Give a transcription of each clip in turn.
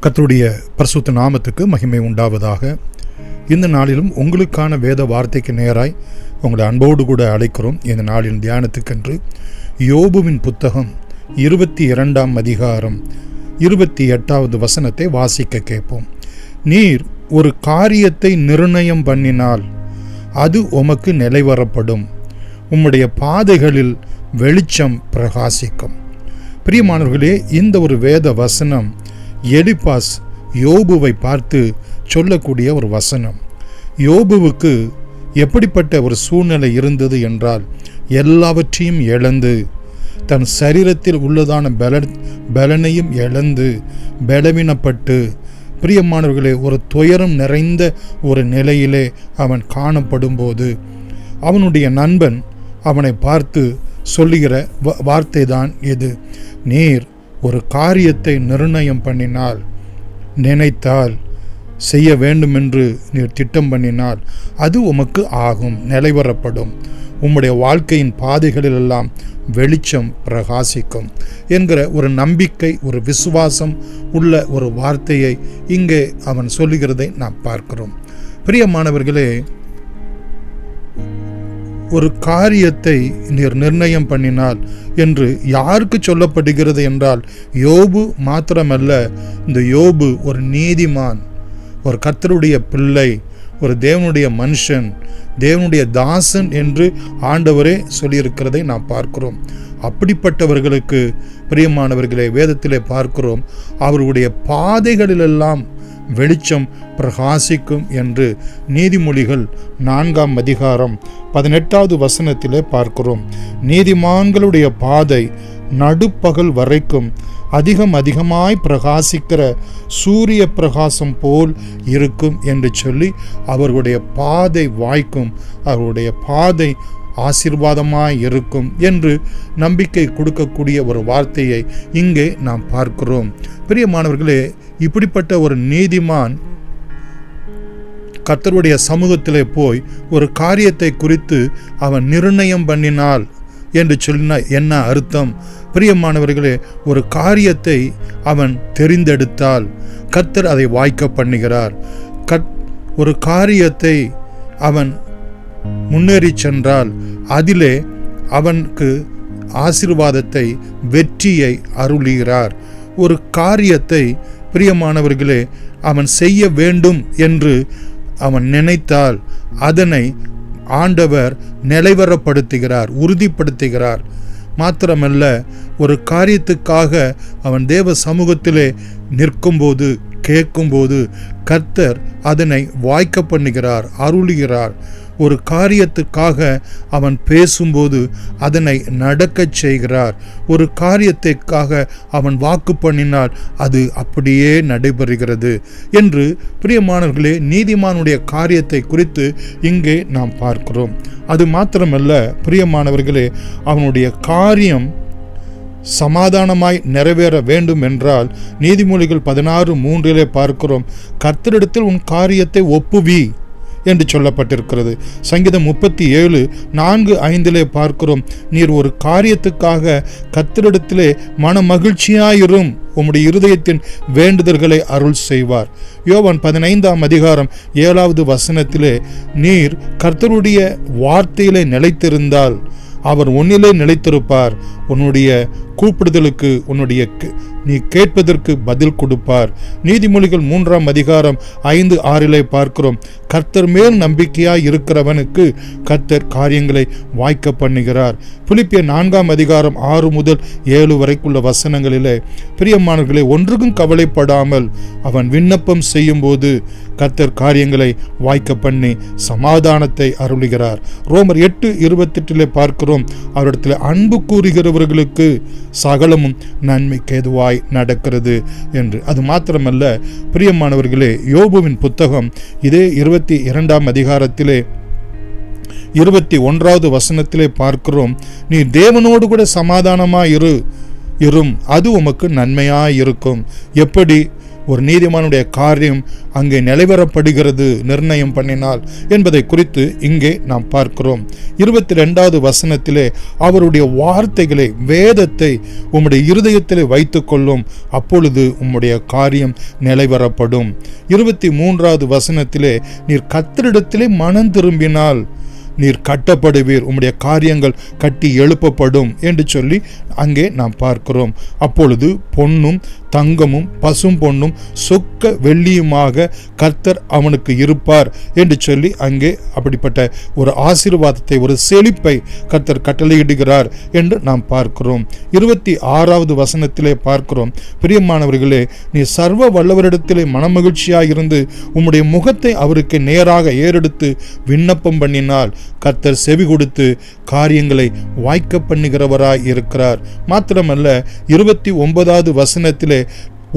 கர்த்தருடைய பரிசுத்த நாமத்துக்கு மகிமை உண்டாவதாக. இந்த நாளிலும் உங்களுக்கான வேத வார்த்தைக்கு நேராய் உங்களை அன்போடு கூட அழைக்கிறோம். இந்த நாளின் தியானத்துக்கென்று யோபுவின் புத்தகம் 22ஆம் அதிகாரம் 28வது வசனத்தை வாசிக்க கேட்போம். நீர் ஒரு காரியத்தை நிர்ணயம் பண்ணினால் அது உமக்கு நிலைவரப்படும், உம்முடைய பாதைகளில் வெளிச்சம் பிரகாசிக்கும். பிரியமானவர்களே, இந்த ஒரு வேத வசனம் எலிபாஸ் யோபுவை பார்த்து சொல்லக்கூடிய ஒரு வசனம். யோபுவுக்கு எப்படிப்பட்ட ஒரு சூழ்நிலை இருந்தது என்றால், எல்லாவற்றையும் இழந்து, தன் சரீரத்தில் உள்ளதான பலனையும் இழந்து, பலவீனப்பட்டு, பிரியமானவர்களே, ஒரு துயரம் நிறைந்த ஒரு நிலையிலே அவன் காணப்படும்போது அவனுடைய நண்பன் அவனை பார்த்து சொல்லுகிற வார்த்தை தான் இது. நீர் ஒரு காரியத்தை நிர்ணயம் பண்ணினால், நினைத்தால், செய்ய வேண்டுமென்று நீர் திட்டம் பண்ணினால் அது உமக்கு ஆகும், நிலைவரப்படும், உம்முடைய வாழ்க்கையின் பாதைகளிலெல்லாம் வெளிச்சம் பிரகாசிக்கும் என்கிற ஒரு நம்பிக்கை, ஒரு விசுவாசம் உள்ள ஒரு வார்த்தையை இங்கே அவன் சொல்லுகிறதை நாம் பார்க்கிறோம். பிரியமானவர்களே, ஒரு காரியத்தை நீர் நிர்ணயம் பண்ணினால் என்று யாருக்கு சொல்லப்படுகிறது என்றால், யோபு மாத்திரமல்ல, இந்த யோபு ஒரு நீதிமான், ஒரு கர்த்தருடைய பிள்ளை, ஒரு தேவனுடைய மனுஷன், தேவனுடைய தாசன் என்று ஆண்டவரே சொல்லியிருக்கிறதை நாம் பார்க்கிறோம். அப்படிப்பட்டவர்களுக்கு பிரியமானவர்களே, வேதத்திலே பார்க்கிறோம், அவர்களுடைய பாதைகளிலெல்லாம் வெளிச்சம் பிரகாசிக்கும் என்று நீதிமொழிகள் 4ஆம் அதிகாரம் 18வது வசனத்திலே பார்க்கிறோம். நீதிமான்களுடைய பாதை நடுப்பகல் வரைக்கும் அதிகமாய் பிரகாசிக்கிற சூரிய பிரகாசம் போல் இருக்கும் என்று சொல்லி அவர்களுடைய பாதை வாய்க்கும், அவர்களுடைய பாதை ஆசீர்வாதமாய் இருக்கும் என்று நம்பிக்கை கொடுக்கக்கூடிய ஒரு வார்த்தையை இங்கே நாம் பார்க்கிறோம். பிரியமானவர்களே, இப்படிப்பட்ட ஒரு நீதிமான் கர்த்தருடைய சமூகத்திலே போய் ஒரு காரியத்தை குறித்து அவன் நிர்ணயம் பண்ணினால் என்று சொன்ன என்ன அர்த்தம்? பிரியமானவர்களே, ஒரு காரியத்தை அவன் தெரிந்தெடுத்தால் கர்த்தர் அதை வாய்க்க பண்ணுகிறார். ஒரு காரியத்தை அவன் முன்னேறி சென்றால் அதிலே அவனுக்கு ஆசீர்வாதத்தை, வெற்றியை அருளுகிறார். ஒரு காரியத்தை பிரியமானவர்களே அவன் செய்ய வேண்டும் என்று அவன் நினைத்தால் அதனை ஆண்டவர் நிலைவரப்படுத்துகிறார், உறுதிப்படுத்துகிறார். மாத்திரமல்ல, ஒரு காரியத்துக்காக அவன் தேவ சமூகத்திலே நிற்கும்போது, கேட்கும்போது கர்த்தர் அதனை வாய்க்க பண்ணுகிறார், அருளுகிறார். ஒரு காரியத்துக்காக அவன் பேசும்போது அதனை நடக்கச் செய்கிறார். ஒரு காரியத்திற்காக அவன் வாக்கு பண்ணினால் அது அப்படியே நடைபெறுகிறது என்று பிரியமானவர்களே, நீதிமானுடைய காரியத்தை குறித்து இங்கே நாம் பார்க்கிறோம். அது மாத்திரமல்ல பிரியமானவர்களே, அவனுடைய காரியம் சமாதானமாய் நிறைவேற வேண்டும் என்றால் நீதிமொழிகள் 16:3 பார்க்கிறோம், கர்த்தரிடத்தில் உன் காரியத்தை ஒப்புவி என்று சொல்லப்பட்டிருக்கிறது. சங்கீதம் 37:4-5 பார்க்கிறோம், நீர் ஒரு காரியத்துக்காக கர்த்தரிடத்திலே மன மகிழ்ச்சியாயிரும், உம்முடைய இருதயத்தின் வேண்டுதல்களை அருள் செய்வார். யோவான் 15ஆம் அதிகாரம் 7வது வசனத்திலே, நீர் கர்த்தருடைய வார்த்தையிலே நிலைத்திருந்தால் அவர் உன்னிலே நிலைத்திருப்பார், உன்னுடைய கூப்பிடுதலுக்கு, உன்னுடைய நீ கேட்பதற்கு பதில் கொடுப்பார். நீதிமொழிகள் 3ஆம் அதிகாரம் 5-6 பார்க்கிறோம், கர்த்தர் மேல் நம்பிக்கையாய் இருக்கிறவனுக்கு கர்த்தர் காரியங்களை வாய்க்க பண்ணுகிறார். பிலிப்பியர் 4ஆம் அதிகாரம் 6-7 வரைக்குள்ள வசனங்களிலே பிரியமானவர்களே, ஒன்றுக்கும் கவலைப்படாமல் அவன் விண்ணப்பம் செய்யும் போது கர்த்தர் காரியங்களை வாய்க்க பண்ணி சமாதானத்தை அருளுகிறார். ரோமர் 8:28 பார்க்கிறோம், அவரிடத்தில் அன்பு கூறுகிறவர்களுக்கு சகலமும் நன்மைக்கு ஏதுவாய் நடக்கிறது என்று. அது மாத்திரமல்ல பிரியமானவர்களே, யோபுவின் புத்தகம் இதே 22ஆம் அதிகாரத்திலே 21வது வசனத்திலே பார்க்கிறோம், நீ தேவனோடு கூட சமாதானமாய் இரும், அது உமக்கு நன்மையாய் இருக்கும். எப்படி? ஒரு நீதிமானுடைய காரியம் அங்கே நிலைவரப்படுகிறது நிர்ணயம் பண்ணினால் என்பதை குறித்து இங்கே நாம் பார்க்கிறோம். 22வது வசனத்திலே அவருடைய வார்த்தைகளை, வேதத்தை உம்முடைய இருதயத்திலே வைத்துக் கொள்ளும், அப்பொழுது உம்முடைய காரியம் நிலைவரப்படும். 23வது வசனத்திலே நீர் கர்த்தரிடத்திலே மனம் திரும்பினால் நீர் கட்டப்படுவீர், உம்முடைய காரியங்கள் கட்டி எழுப்பப்படும் என்று சொல்லி அங்கே நாம் பார்க்கிறோம். அப்பொழுது பொன்னும் தங்கமும் பசும் பொன்னும் சொக்க வெள்ளியுமாக கர்த்தர் அவனுக்கு இருப்பார் என்று சொல்லி அங்கே அப்படிப்பட்ட ஒரு ஆசீர்வாதத்தை, ஒரு செழிப்பை கர்த்தர் கட்டளையிடுகிறார் என்று நாம் பார்க்கிறோம். 26வது வசனத்திலே பார்க்கிறோம், பிரியமானவர்களே, நீ சர்வ வல்லவரிடத்திலே மனமகிழ்ச்சியாயிருந்து உம்முடைய முகத்தை அவருக்கு நேராக ஏறெடுத்து விண்ணப்பம் பண்ணினால் கர்த்தர் செவி கொடுத்து காரியங்களை வாய்க்க பண்ணுகிறவராய் இருக்கிறார். மாத்திரமல்ல, 29வது வசனத்திலே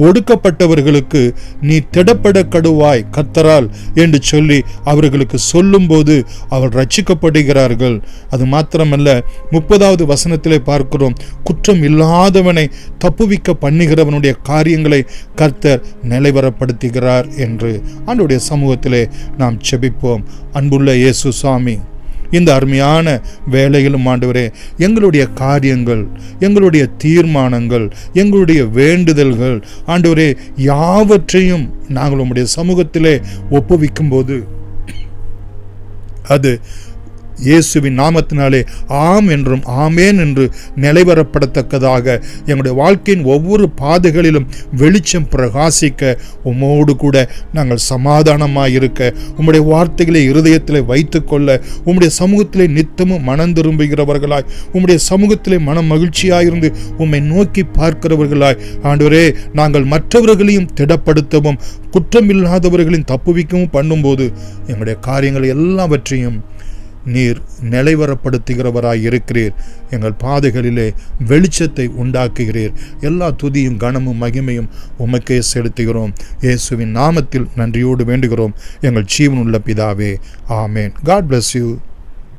ஒடுக்கப்பட்டவர்களுக்கு நீ திடப்பட கடுவாய் கர்த்தரால் என்று சொல்லி அவர்களுக்கு சொல்லும்போது அவர் ரட்சிக்கப்படுகிறார்கள். அது மாத்திரமல்ல, 30வது வசனத்திலே பார்க்கிறோம், குற்றம் இல்லாதவனை தப்புவிக்க பண்ணுகிறவனுடைய காரியங்களை கர்த்தர் நிலைவரப்படுத்துகிறார் என்று. ஆண்டவருடைய சமூகத்திலே நாம் ஜெபிப்போம். அன்புள்ள இயேசு சாமி, இந்த அருமையான வேளையிலும் ஆண்டவரே, எங்களுடைய காரியங்கள், எங்களுடைய தீர்மானங்கள், எங்களுடைய வேண்டுதல்கள் ஆண்டவரே யாவற்றையும் நாங்கள் உம்முடைய சமூகத்திலே ஒப்புவிக்கும் போது அது இயேசுவின் நாமத்தினாலே ஆம் என்றும் ஆமேன் என்று நிலைவரப்படத்தக்கதாக எங்களுடைய வாழ்க்கையின் ஒவ்வொரு பாதைகளிலும் வெளிச்சம் பிரகாசிக்க உம்மோடு கூட நாங்கள் சமாதானமாக இருக்க, உம்முடைய வார்த்தைகளை இருதயத்திலே வைத்துக்கொள்ள, உம்முடைய சமூகத்திலே நித்தமும் மனம் திரும்புகிறவர்களாய், உம்முடைய சமூகத்திலே மனம் மகிழ்ச்சியாயிருந்து உம்மை நோக்கி பார்க்கிறவர்களாய் ஆண்டவரே நாங்கள் மற்றவர்களையும் திடப்படுத்தவும் குற்றமில்லாதவர்களையும் தப்புவிக்கவும் பண்ணும்போது எங்களுடைய காரியங்கள் எல்லாவற்றையும் நீர் நிலைவரப்படுத்துகிறவராய் இருக்கிறீர். எங்கள் பாதைகளிலே வெளிச்சத்தை உண்டாக்குகிறீர். எல்லா துதியும் கனமும் மகிமையும் உமக்கே செலுத்துகிறோம். இயேசுவின் நாமத்தில் நன்றியோடு வேண்டுகிறோம் எங்கள் ஜீவனுள்ள பிதாவே, ஆமேன். God bless you.